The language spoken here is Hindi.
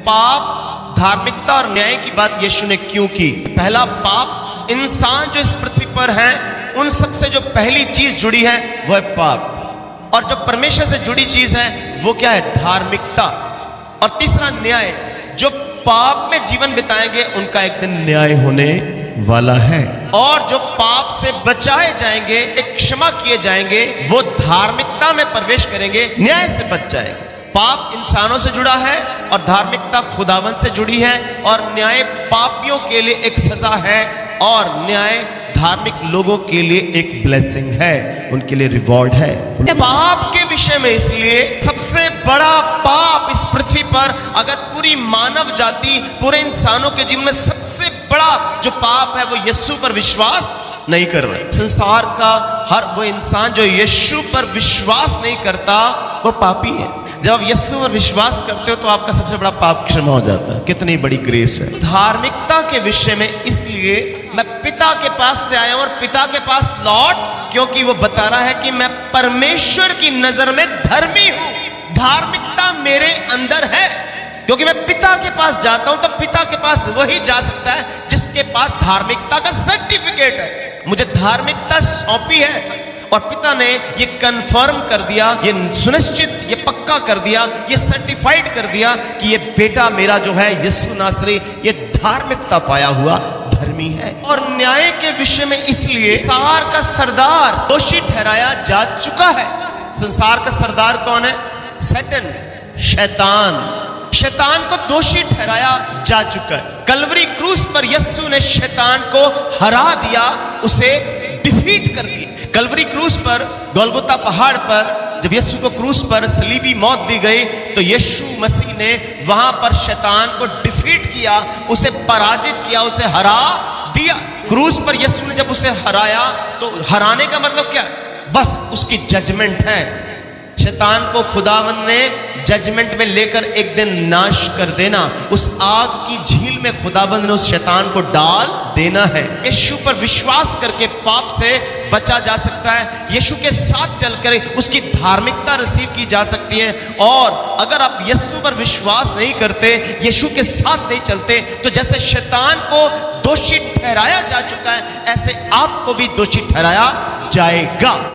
पाप, धार्मिकता और न्याय की बात यीशु ने क्यों की? पहला, पाप। इंसान जो इस पृथ्वी पर है उन सबसे जो पहली चीज जुड़ी है वह है पाप, और जो परमेश्वर से जुड़ी चीज है वो क्या है? धार्मिकता। और तीसरा, न्याय। जो पाप में जीवन बिताएंगे उनका एक दिन न्याय होने वाला है, और जो पाप से बचाए जाएंगे, एक क्षमा किए जाएंगे, वो धार्मिकता में प्रवेश करेंगे, न्याय से बच जाएंगे। पाप इंसानों से जुड़ा है और धार्मिकता खुदावंद से जुड़ी है, और न्याय पापियों के लिए एक सजा है और न्याय धार्मिक लोगों के लिए एक ब्लेसिंग है, उनके लिए रिवॉर्ड है। पाप के विषय में इसलिए सबसे बड़ा पाप इस पृथ्वी पर, अगर पूरी मानव जाति, पूरे इंसानों के जीवन में सबसे बड़ा जो पाप है वो यीशु पर विश्वास नहीं कर रहे। संसार का हर वो इंसान जो यीशु पर विश्वास नहीं करता वो पापी है। जब यीशु पर विश्वास करते हो तो आपका सबसे बड़ा पाप क्षमा हो जाता है। कितनी बड़ी ग्रेस है। धार्मिकता के विषय में इसलिए मैं पिता के पास से आया हूं और पिता के पास लौट, क्योंकि वो बता रहा है कि मैं परमेश्वर की नजर में धर्मी हूं। धार्मिकता मेरे अंदर है, क्योंकि मैं पिता के पास जाता हूं तो पिता के पास वही जा सकता है जिसके पास धार्मिकता का सर्टिफिकेट है। मुझे धार्मिकता सौंपी है और पिता ने ये कंफर्म कर दिया, ये सुनिश्चित, ये पक्का कर दिया, ये सर्टिफाइड कर दिया कि ये बेटा मेरा जो है यीशु नासरी, ये धार्मिकता पाया हुआ धर्मी है। और न्याय के विषय में इसलिए संसार का सरदार दोषी ठहराया जा चुका है। संसार का सरदार कौन है? सैटन, शैतान। शैतान को दोषी ठहराया जा चुका है। कलवरी क्रूस पर यीशु ने शैतान को हरा दिया, उसे डिफीट कर दिया। कलवरी क्रूस पर, गोलगोता पहाड़ पर जब यीशु को क्रूस पर सलीबी मौत दी गई तो यीशु मसीह ने वहां पर शैतान को डिफीट किया, उसे पराजित किया, उसे हरा दिया। क्रूस पर यीशु ने जब उसे हराया तो हराने का मतलब क्या? बस उसकी जजमेंट है। शैतान को खुदावंद ने जजमेंट में लेकर एक दिन नाश कर देना, उस आग की झील में खुदावंद ने उस शैतान को डाल देना है। यीशु पर विश्वास करके पाप से बचा जा सकता है, यीशु के साथ चलकर उसकी धार्मिकता रिसीव की जा सकती है। और अगर आप यीशु पर विश्वास नहीं करते, यीशु के साथ नहीं चलते, तो जैसे शैतान को दोषी ठहराया जा चुका है, ऐसे आपको भी दोषी ठहराया जाएगा।